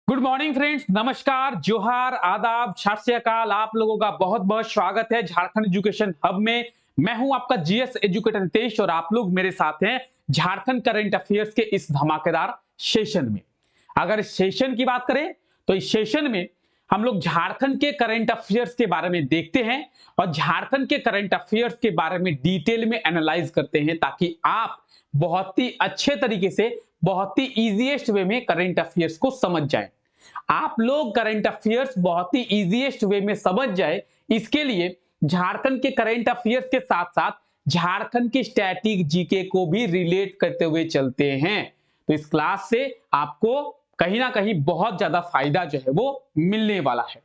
Good morning friends, नमस्कार, जोहार, आदाब, सत श्री अकाल। आप लोगों का बहुत बहुत स्वागत है झारखंड एजुकेशन हब में। मैं हूं आपका जीएस एजुकेटर नितेश और आप लोग मेरे साथ हैं झारखंड करंट अफेयर्स के इस धमाकेदार सेशन में। अगर इस सेशन की बात करें तो इस सेशन में हम लोग झारखंड के करंट अफेयर्स के बारे में देखते हैं और झारखंड के करंट अफेयर्स के बारे में डिटेल में एनालाइज करते हैं ताकि आप बहुत ही अच्छे तरीके से, बहुत ही इजीएस्ट वे में करंट अफेयर्स को समझ जाएं। आप लोग करंट अफेयर्स बहुत ही इजीएस्ट वे में समझ जाए, इसके लिए झारखंड के करंट अफेयर्स के साथ साथ झारखंड की स्टैटिक जीके को भी रिलेट करते हुए चलते हैं। तो इस क्लास से आपको कहीं ना कहीं बहुत ज्यादा फायदा जो है वो मिलने वाला है।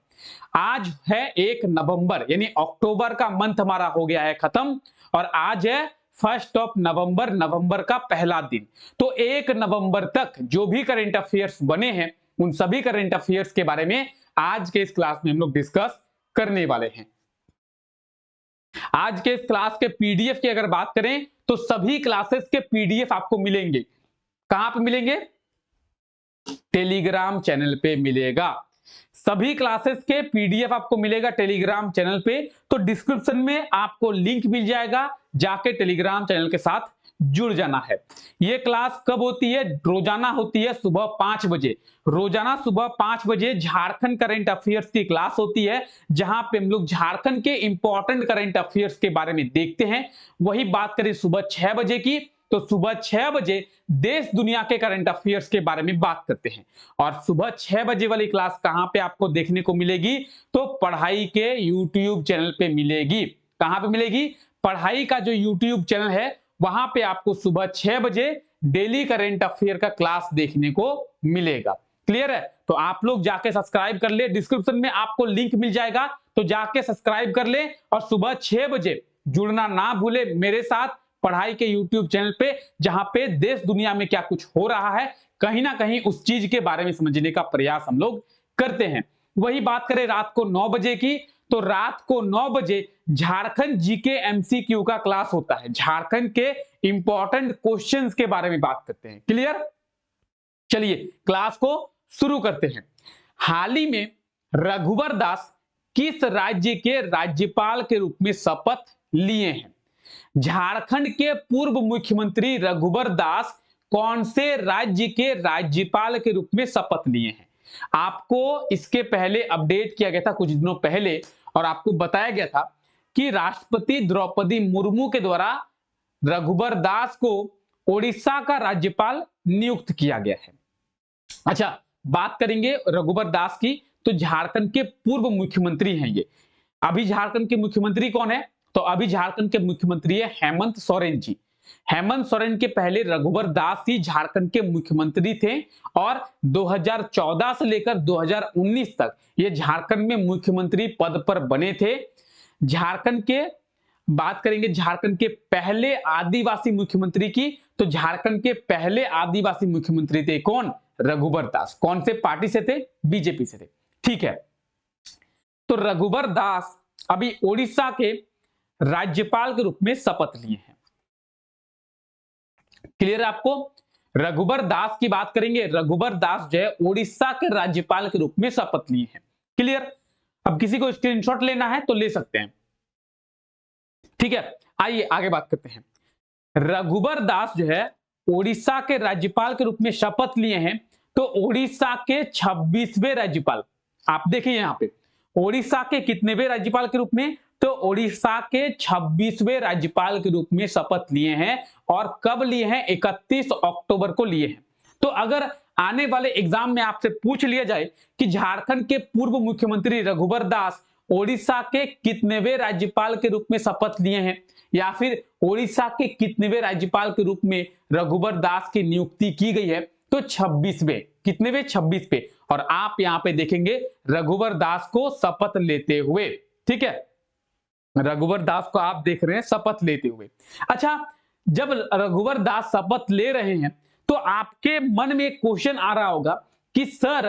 आज है 1 नवंबर, यानी अक्टूबर का मंथ हमारा हो गया है खत्म और आज है 1 नवंबर, नवंबर का पहला दिन। तो 1 नवंबर तक जो भी करंट अफेयर्स बने हैं उन सभी करंट अफेयर्स के बारे में आज के इस क्लास में हम लोग डिस्कस करने वाले हैं। आज के इस क्लास के पीडीएफ की अगर बात करें तो सभी क्लासेस के पीडीएफ आपको मिलेंगे। कहां पे मिलेंगे? टेलीग्राम चैनल पे मिलेगा। सभी क्लासेस के पीडीएफ आपको मिलेगा टेलीग्राम चैनल पे। तो डिस्क्रिप्शन में आपको लिंक मिल जाएगा, जाके टेलीग्राम चैनल के साथ जुड़ जाना है। यह क्लास कब होती है? रोजाना होती है सुबह 5 बजे। रोजाना सुबह 5 बजे झारखंड करंट अफेयर्स की क्लास होती है, जहां पे हम लोग झारखंड के इंपॉर्टेंट करंट अफेयर्स के बारे में देखते हैं। वही बात करें सुबह 6 बजे की, तो सुबह 6 बजे देश दुनिया के करंट अफेयर्स के बारे में बात करते हैं। और सुबह 6 बजे वाली क्लास कहां पे आपको देखने को मिलेगी? तो पढ़ाई के यूट्यूब चैनल पे मिलेगी। कहां पे मिलेगी? पढ़ाई का जो यूट्यूब चैनल है वहां पे आपको सुबह 6 बजे डेली करंट अफेयर का क्लास देखने को मिलेगा। क्लियर है? तो आप लोग जाके सब्सक्राइब कर ले, डिस्क्रिप्शन में आपको लिंक मिल जाएगा, तो जाके सब्सक्राइब कर ले और सुबह 6 बजे जुड़ना ना भूले मेरे साथ पढ़ाई के यूट्यूब चैनल पे, जहां पे देश दुनिया में क्या कुछ हो रहा है कहीं ना कहीं उस चीज के बारे में समझने का प्रयास हम लोग करते हैं। वही बात करें रात को 9 बजे की, तो रात को 9 बजे झारखंड जीके एमसीक्यू का क्लास होता है। झारखंड के इंपॉर्टेंट क्वेश्चंस के बारे में बात करते हैं। क्लियर? चलिए क्लास को शुरू करते हैं। हाल ही में रघुवर दास किस राज्य के राज्यपाल के रूप में शपथ लिए हैं? झारखंड के पूर्व मुख्यमंत्री रघुवर दास कौन से राज्य के राज्यपाल के रूप में शपथ लिए हैं? आपको इसके पहले अपडेट किया गया था कुछ दिनों पहले और आपको बताया गया था कि राष्ट्रपति द्रौपदी मुर्मू के द्वारा रघुवर दास को ओडिशा का राज्यपाल नियुक्त किया गया है। अच्छा, बात करेंगे रघुवर दास की, तो झारखंड के पूर्व मुख्यमंत्री हैं ये। अभी झारखंड के मुख्यमंत्री कौन है? तो अभी झारखंड के मुख्यमंत्री है हेमंत सोरेन जी। हेमंत सोरेन के पहले रघुवर दास ही झारखंड के मुख्यमंत्री थे और 2014 से लेकर 2019 तक ये झारखंड में मुख्यमंत्री पद पर बने थे। झारखंड के बात करेंगे झारखंड के पहले आदिवासी मुख्यमंत्री की, तो झारखंड के पहले आदिवासी मुख्यमंत्री थे कौन? रघुवर दास। कौन से पार्टी से थे? बीजेपी से थे। ठीक है, तो रघुवर दास अभी ओडिशा के राज्यपाल के रूप में शपथ लिए हैं। क्लियर है आपको? रघुवर दास की बात करेंगे, रघुवर दास जो है ओडिशा के राज्यपाल के रूप में शपथ लिए हैं। क्लियर? अब किसी को स्क्रीनशॉट लेना है तो ले सकते हैं। ठीक है, आइए आगे बात करते हैं। रघुवर दास जो है ओडिशा के राज्यपाल के रूप में शपथ लिए हैं, तो ओडिशा के 26वें राज्यपाल। आप देखिए यहां पे ओडिशा के कितनेवें राज्यपाल के रूप में? तो ओडिशा के 26वें राज्यपाल के रूप में शपथ लिए हैं। और कब लिए हैं? 31 अक्टूबर को लिए हैं। तो अगर आने वाले एग्जाम में आपसे पूछ लिया जाए कि झारखंड के पूर्व मुख्यमंत्री रघुवर दास ओडिशा के कितनेवें राज्यपाल के रूप में शपथ लिए हैं, या फिर ओडिशा के कितनेवें राज्यपाल के रूप में रघुवर दास की नियुक्ति की गई है, तो 26वें। कितनेवें? 26 पे। और आप यहां पे देखेंगे रघुवर दास को शपथ लेते हुए। ठीक है, रघुवर दास को आप देख रहे हैं शपथ लेते हुए। अच्छा, जब रघुवर दास शपथ ले रहे हैं तो आपके मन में एक क्वेश्चन आ रहा होगा कि सर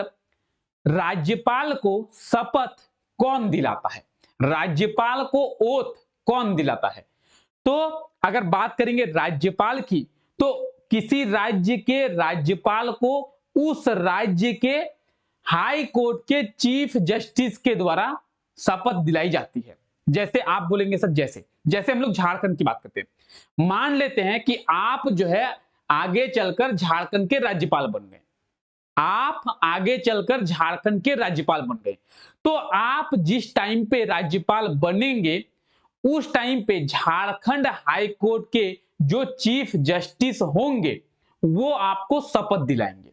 राज्यपाल को शपथ कौन दिलाता है? राज्यपाल को ओथ कौन दिलाता है? तो अगर बात करेंगे राज्यपाल की, तो किसी राज्य के राज्यपाल को उस राज्य के हाई कोर्ट के चीफ जस्टिस के द्वारा शपथ दिलाई जाती है। जैसे आप बोलेंगे सर, जैसे जैसे हम लोग झारखंड की बात करते हैं, मान लेते हैं कि आप जो है आगे चलकर झारखंड के राज्यपाल बन गए, आप आगे चलकर झारखंड के राज्यपाल बन गए, तो आप जिस टाइम पे राज्यपाल बनेंगे उस टाइम पे झारखंड हाई कोर्ट के जो चीफ जस्टिस होंगे वो आपको शपथ दिलाएंगे,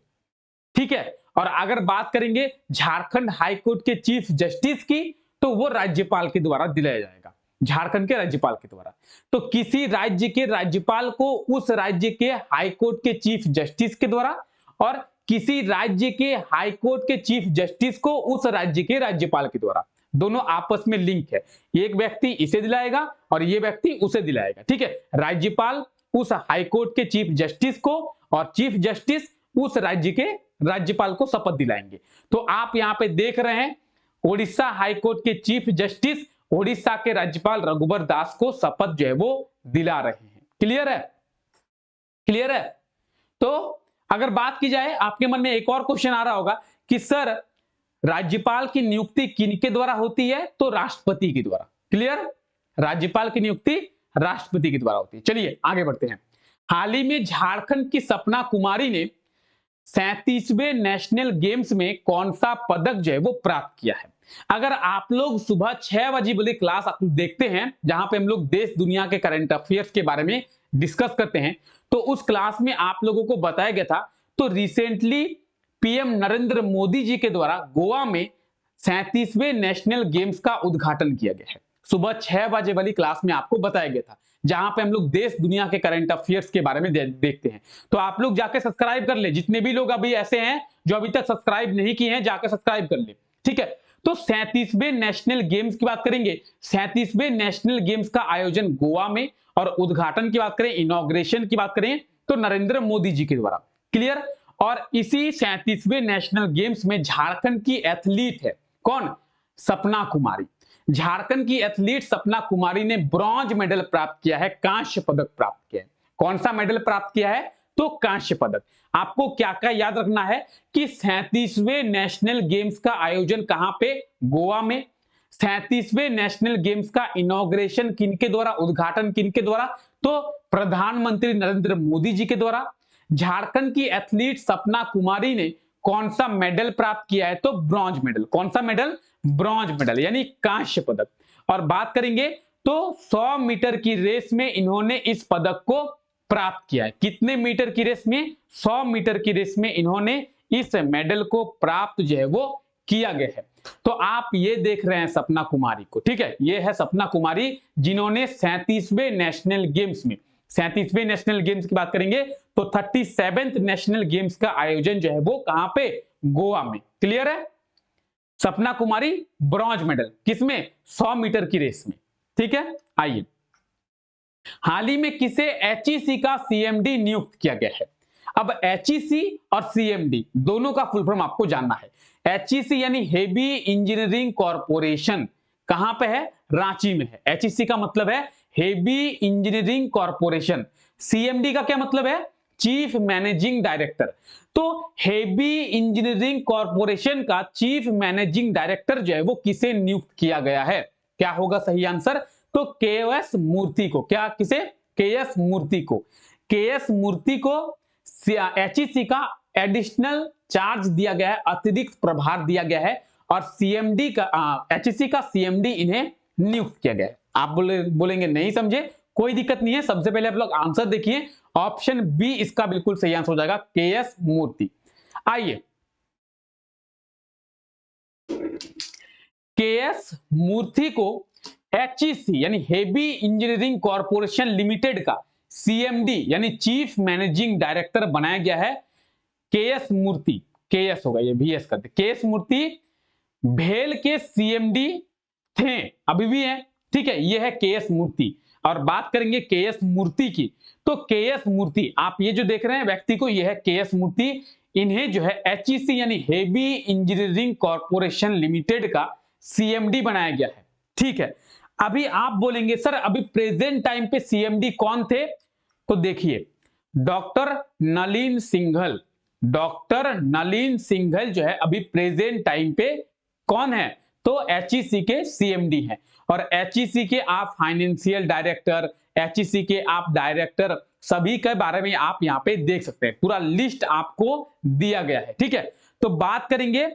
ठीक है। और अगर बात करेंगे झारखंड हाई कोर्ट के चीफ जस्टिस की, तो वो राज्यपाल के द्वारा दिलाया जाएगा, झारखंड के राज्यपाल के द्वारा। तो किसी राज्य के राज्यपाल को उस राज्य के हाई कोर्ट के चीफ जस्टिस के द्वारा, और किसी राज्य के हाई कोर्ट के चीफ जस्टिस को उस राज्य के राज्यपाल के द्वारा, दोनों आपस में लिंक है, एक व्यक्ति इसे दिलाएगा और ये व्यक्ति उसे दिलाएगा, ठीक है। राज्यपाल उस हाई कोर्ट के चीफ जस्टिस को और चीफ जस्टिस उस राज्य के राज्यपाल को शपथ दिलाएंगे। तो आप यहां पे देख रहे हैं ओडिशा हाई कोर्ट के चीफ जस्टिस ओडिशा के राज्यपाल रघुबर दास को शपथ जो है वो दिला रहे हैं। क्लियर है, क्लियर है। तो अगर बात की जाए, आपके मन में एक और क्वेश्चन आ रहा होगा कि सर राज्यपाल की नियुक्ति किनके द्वारा होती है, तो राष्ट्रपति के द्वारा। क्लियर, राज्यपाल की नियुक्ति राष्ट्रपति के द्वारा होती है। चलिए आगे बढ़ते हैं। हाल ही में झारखंड की सपना कुमारी ने 37वें नेशनल गेम्स में कौन सा पदक जो है वो प्राप्त किया है। अगर आप लोग सुबह 6 बजे वाली क्लास आप देखते हैं जहां पे हम लोग देश दुनिया के करंट अफेयर्स के बारे में डिस्कस करते हैं, तो उस क्लास में आप लोगों को बताया गया था, तो रिसेंटली पीएम नरेंद्र मोदी जी के द्वारा गोवा में 37वें नेशनल गेम्स का उद्घाटन किया गया है। सुबह 6 बजे वाली क्लास में आपको बताया गया था, जहां पे हम लोग देश दुनिया के करंट अफेयर्स के बारे में देखते हैं। तो आप लोग जाके सब्सक्राइब कर ले, जितने भी लोग अभी ऐसे हैं जो अभी तक सब्सक्राइब नहीं किए हैं, जाकर सब्सक्राइब कर ले, ठीक है। तो 37वें नेशनल गेम्स की बात करेंगे, 37वें नेशनल गेम्स का आयोजन गोवा में, और उद्घाटन की बात करें, इनॉग्रेशन की बात करें, तो नरेंद्र मोदी जी के द्वारा। क्लियर। और इसी 37वें नेशनल गेम्स में झारखंड की एथलीट है कौन, सपना कुमारी। झारखंड की एथलीट सपना कुमारी ने ब्रॉन्ज मेडल प्राप्त किया है, कांस्य पदक प्राप्त किया है। कौन सा मेडल प्राप्त किया है, तो कांस्य पदक। आपको क्या क्या याद रखना है कि 37वें नेशनल गेम्स का आयोजन कहां पे, गोवा में। 37वें नेशनल गेम्स का इनॉग्रेशन किनके द्वारा, उद्घाटन किनके द्वारा, तो प्रधानमंत्री नरेंद्र मोदी जी के द्वारा। झारखंड की एथलीट सपना कुमारी ने कौन सा मेडल प्राप्त किया है, तो ब्रॉन्ज मेडल। कौन सा मेडल, ब्रॉन्ज मेडल यानी कांस्य पदक। और बात करेंगे तो 100 मीटर की रेस में इन्होंने इस पदक को प्राप्त किया है। कितने मीटर की रेस में, 100 मीटर की रेस में इन्होंने इस मेडल को प्राप्त जो है वो किया गया है। तो आप ये देख रहे हैं सपना कुमारी को, ठीक है। ये है सपना कुमारी जिन्होंने 37वें नेशनल गेम्स में, 37वें नेशनल गेम्स की बात करेंगे तो 37th नेशनल गेम्स का आयोजन जो है वो कहां पे, गोवा में। क्लियर है। सपना कुमारी ब्रॉन्ज मेडल किसमें, 100 मीटर की रेस में, ठीक है। आइए, हाल ही में किसे एचईसी का सीएमडी नियुक्त किया गया है। अब एचईसी और सीएमडी दोनों का फुल फॉर्म आपको जानना है। एचईसी यानी हेवी इंजीनियरिंग कॉर्पोरेशन कहां पे है, रांची में है। एचईसी का मतलब है हेवी इंजीनियरिंग कॉर्पोरेशन। सीएमडी का क्या मतलब है, चीफ मैनेजिंग डायरेक्टर। तो हेवी इंजीनियरिंग कॉर्पोरेशन का चीफ मैनेजिंग डायरेक्टर जो है वो किसे नियुक्त किया गया है, क्या होगा सही आंसर, तो केएस मूर्ति को। क्या, किसे, केएस मूर्ति को। केएस मूर्ति को एचईसी का एडिशनल चार्ज दिया गया है, अतिरिक्त प्रभार दिया गया है, और सीएमडी का एचईसी का सीएमडी इन्हें नियुक्त किया गया है। आप बोलेंगे नहीं समझे, कोई दिक्कत नहीं है। सबसे पहले आप लोग आंसर देखिए, ऑप्शन बी इसका बिल्कुल सही आंसर हो जाएगा, केएस मूर्ति। आइए, केएस मूर्ति को एचईसी यानी हेवी इंजीनियरिंग कॉर्पोरेशन लिमिटेड का सीएमडी यानी चीफ मैनेजिंग डायरेक्टर बनाया गया है। केएस मूर्ति, केएस होगा ये, वीएस करते, केएस मूर्ति भेल के सीएमडी थे, अभी भी है, ठीक है। ये है केएस मूर्ति। और बात करेंगे केएस मूर्ति की, तो केएस मूर्ति आप ये जो देख रहे हैं व्यक्ति को, ये है केएस मूर्ति। इन्हें जो है एचईसी यानी हेवी इंजीनियरिंग कॉर्पोरेशन लिमिटेड का सीएमडी बनाया गया है, ठीक है। अभी आप बोलेंगे सर अभी प्रेजेंट टाइम पे सीएमडी कौन थे, तो देखिए डॉक्टर नलिन सिंघल, डॉक्टर नलिन सिंघल जो है अभी प्रेजेंट टाइम पे कौन है, तो एचईसी के सीएमडी हैं। और एचईसी के आप फाइनेंशियल डायरेक्टर, एचईसी के आप डायरेक्टर, सभी के बारे में आप यहां पे देख सकते हैं, पूरा लिस्ट आपको दिया गया है। ठीक है, तो बात करेंगे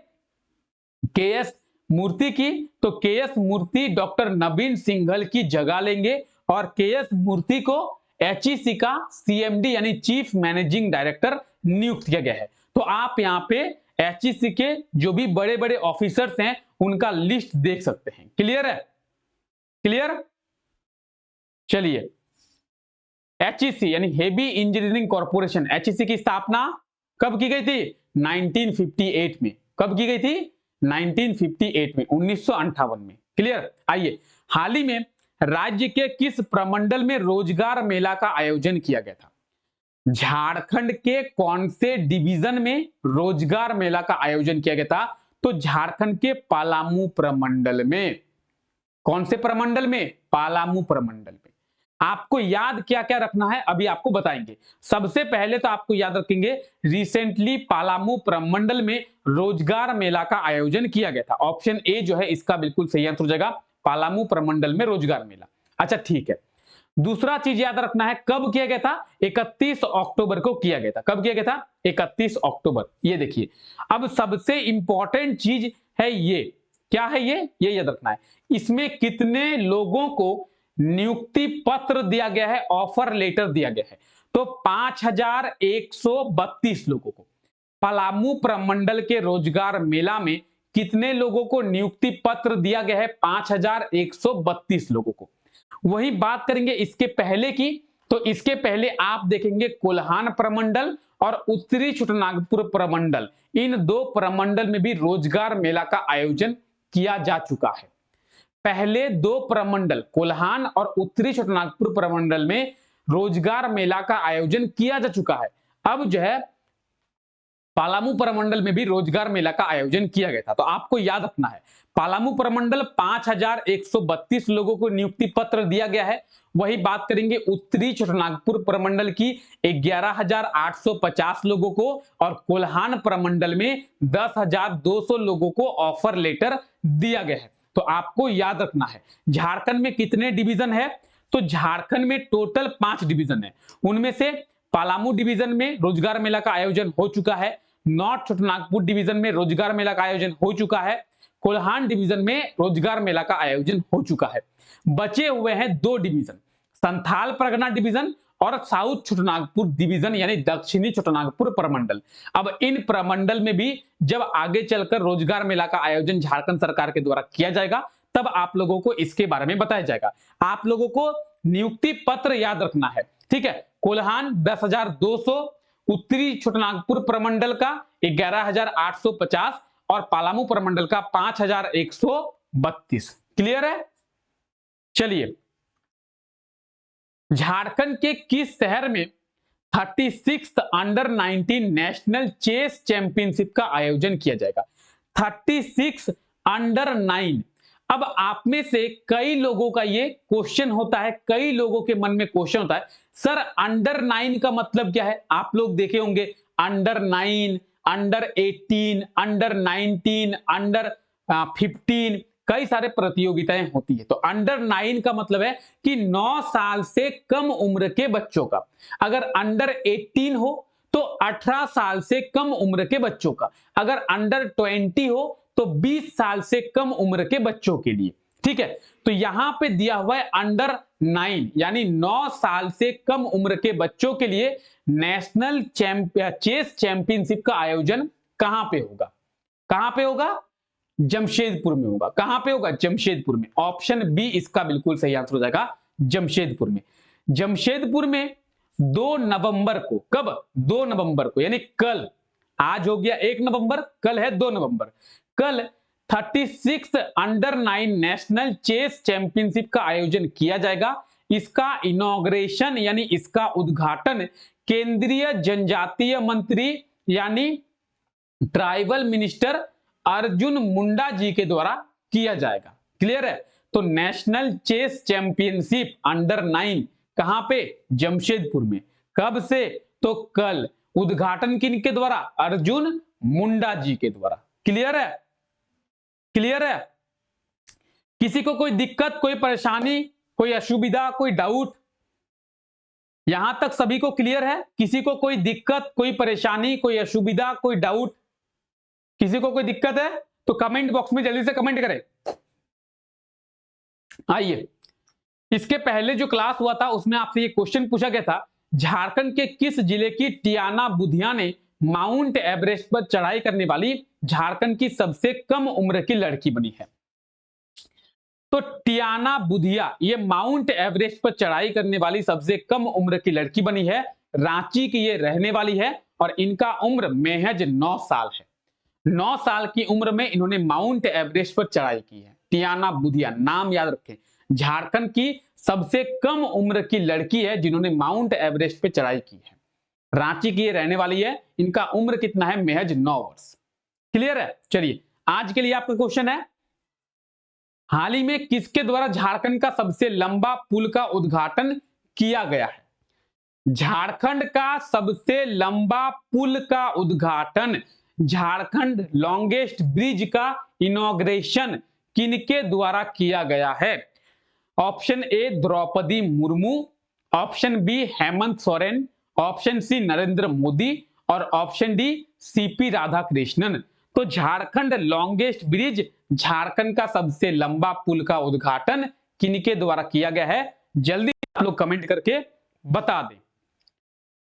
के एस मूर्ति की, तो के एस मूर्ति डॉक्टर नवीन सिंघल की जगह लेंगे और के एस मूर्ति को एचईसी का सीएमडी यानी चीफ मैनेजिंग डायरेक्टर नियुक्त किया गया है। तो आप यहां पे एचईसी के जो भी बड़े बड़े ऑफिसर्स हैं उनका लिस्ट देख सकते हैं। क्लियर है? क्लियर? चलिए, एचईसी यानी हेवी इंजीनियरिंग कॉर्पोरेशन, एचईसी की स्थापना कब की गई थी? 1958 में। कब की गई थी? 1958 में, 1958 में। क्लियर? आइए, हाल ही में राज्य के किस प्रमंडल में रोजगार मेला का आयोजन किया गया था? झारखंड के कौन से डिवीजन में रोजगार मेला का आयोजन किया गया था? तो झारखंड के पलामू प्रमंडल में। कौन से प्रमंडल में? पलामू प्रमंडल में। आपको याद क्या क्या रखना है अभी आपको बताएंगे। सबसे पहले तो आपको याद रखेंगे रिसेंटली पलामू प्रमंडल में रोजगार मेला का आयोजन किया गया था। ऑप्शन ए जो है इसका बिल्कुल सही आंसर हो जाएगा, पलामू प्रमंडल में रोजगार मेला। अच्छा ठीक है, दूसरा चीज याद रखना है, कब किया गया था? 31 अक्टूबर को किया गया था। कब किया गया था? 31 अक्टूबर। ये देखिए, अब सबसे इंपॉर्टेंट चीज है ये, क्या है ये याद रखना है, इसमें कितने लोगों को नियुक्ति पत्र दिया गया है, ऑफर लेटर दिया गया है? तो 5132 लोगों को। पलामू प्रमंडल के रोजगार मेला में कितने लोगों को नियुक्ति पत्र दिया गया है? 5132 लोगों को। वही बात करेंगे इसके पहले की, तो इसके पहले आप देखेंगे कोल्हान प्रमंडल और उत्तरी छोटानागपुर प्रमंडल, इन दो प्रमंडल में भी रोजगार मेला का आयोजन किया जा चुका है। पहले दो प्रमंडल कोल्हान और उत्तरी छोटानागपुर प्रमंडल में रोजगार मेला का आयोजन किया जा चुका है। अब जो है पलामू प्रमंडल में भी रोजगार मेला का आयोजन किया गया था। तो आपको याद रखना है, पलामू प्रमंडल 5132 लोगों को नियुक्ति पत्र दिया गया है। वही बात करेंगे उत्तरी छोटानागपुर प्रमंडल की 11850 लोगों को, और कोल्हान प्रमंडल में 10200 लोगों को ऑफर लेटर दिया गया है। तो आपको याद रखना है झारखंड में कितने डिवीजन है? तो झारखंड में टोटल 5 डिवीजन है। उनमें से पलामू डिवीजन में रोजगार मेला का आयोजन हो चुका है, नॉर्थ छोटानागपुर डिवीजन में रोजगार मेला का आयोजन हो चुका है, कोल्हान डिवीजन में रोजगार मेला का आयोजन हो चुका है। बचे हुए हैं 2 डिवीजन, संथाल परगना डिवीजन और साउथ छोटानागपुर डिवीजन यानी दक्षिणी छोटानागपुर प्रमंडल। अब इन प्रमंडल में भी जब आगे चलकर रोजगार मेला का आयोजन झारखंड सरकार के द्वारा किया जाएगा तब आप लोगों को इसके बारे में बताया जाएगा। आप लोगों को नियुक्ति पत्र याद रखना है, ठीक है। कोल्हान 10,200, उत्तरी छोटानागपुर प्रमंडल का 11,850 और पलामू प्रमंडल का 5,132। क्लियर है? चलिए, झारखंड के किस शहर में 36th under 19 national chess championship का आयोजन किया जाएगा? 36 अंडर 9। अब आप में से कई लोगों का ये क्वेश्चन होता है, कई लोगों के मन में क्वेश्चन होता है, सर अंडर 9 का मतलब क्या है? आप लोग देखे होंगे अंडर 9, अंडर 18, अंडर 19, अंडर 15, कई सारे प्रतियोगिताएं होती है। तो अंडर 9 का मतलब है कि 9 साल से कम उम्र के बच्चों का। अगर अंडर 18 हो तो 18 साल से कम उम्र के बच्चों का। अगर अंडर 20 हो तो 20 साल से कम उम्र के बच्चों के लिए। ठीक है, तो यहां पे दिया हुआ है अंडर 9 यानी 9 साल से कम उम्र के बच्चों के लिए नेशनल चेस चैंपियनशिप का आयोजन कहां पे होगा? कहां पे होगा? जमशेदपुर में होगा। कहां पे होगा? जमशेदपुर में। ऑप्शन बी इसका बिल्कुल सही आंसर हो जाएगा, जमशेदपुर में। जमशेदपुर में 2 नवंबर को, कब? 2 नवंबर को, यानी कल। आज हो गया 1 नवंबर, कल है 2 नवंबर। कल 36 अंडर 9 नेशनल चेस चैंपियनशिप का आयोजन किया जाएगा। इसका इनॉग्रेशन यानी इसका उद्घाटन केंद्रीय जनजातीय मंत्री यानी ट्राइबल मिनिस्टर अर्जुन मुंडा जी के द्वारा किया जाएगा। क्लियर है? तो नेशनल चेस चैंपियनशिप अंडर 9 कहां पे? जमशेदपुर में। कब से? तो कल। उद्घाटन किनके द्वारा? अर्जुन मुंडा जी के द्वारा। क्लियर है? क्लियर है? किसी को कोई दिक्कत, कोई परेशानी, कोई असुविधा, कोई डाउट? यहां तक सभी को क्लियर है? किसी को कोई दिक्कत, कोई परेशानी, कोई असुविधा, कोई डाउट? किसी को कोई दिक्कत है तो कमेंट बॉक्स में जल्दी से कमेंट करें। आइए, इसके पहले जो क्लास हुआ था उसमें आपसे ये क्वेश्चन पूछा गया था, झारखंड के किस जिले की टियाना बुधिया ने माउंट एवरेस्ट पर चढ़ाई करने वाली झारखंड की सबसे कम उम्र की लड़की बनी है? तो टियाना बुधिया ये माउंट एवरेस्ट पर चढ़ाई करने वाली सबसे कम उम्र की लड़की बनी है। रांची की ये रहने वाली है और इनका उम्र महज 9 साल है। 9 साल की उम्र में इन्होंने माउंट एवरेस्ट पर चढ़ाई की है। टियाना बुधिया, नाम याद रखें, झारखंड की सबसे कम उम्र की लड़की है जिन्होंने माउंट एवरेस्ट पे चढ़ाई की है। रांची की ये रहने वाली है। इनका उम्र कितना है? महज 9 वर्ष। क्लियर है? चलिए, आज के लिए आपका क्वेश्चन है, हाल ही में किसके द्वारा झारखंड का सबसे लंबा पुल का उद्घाटन किया गया है? झारखंड का सबसे लंबा पुल का उद्घाटन, झारखंड लॉन्गेस्ट ब्रिज का इनॉग्रेशन किनके द्वारा किया गया है? Option A Draupadi Murmu, option B Hemant Soren, option C Narendra Modi और ऑप्शन डी सीपी राधाकृष्णन। तो झारखंड लॉन्गेस्ट ब्रिज, झारखंड का सबसे लंबा पुल का उद्घाटन किनके द्वारा किया गया है? जल्दी आप लोग कमेंट करके बता दें।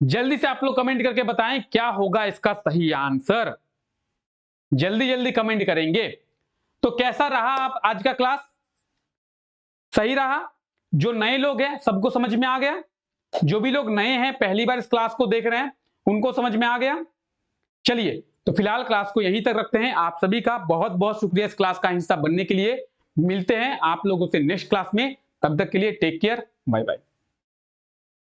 जल्दी से आप लोग कमेंट करके बताएं क्या होगा इसका सही आंसर। जल्दी जल्दी कमेंट करेंगे। तो कैसा रहा आप आज का क्लास? सही रहा? जो नए लोग हैं सबको समझ में आ गया? जो भी लोग नए हैं, पहली बार इस क्लास को देख रहे हैं, उनको समझ में आ गया? चलिए, तो फिलहाल क्लास को यहीं तक रखते हैं। आप सभी का बहुत बहुत शुक्रिया इस क्लास का हिस्सा बनने के लिए। मिलते हैं आप लोगों से नेक्स्ट क्लास में। तब तक के लिए टेक केयर, बाय बाय।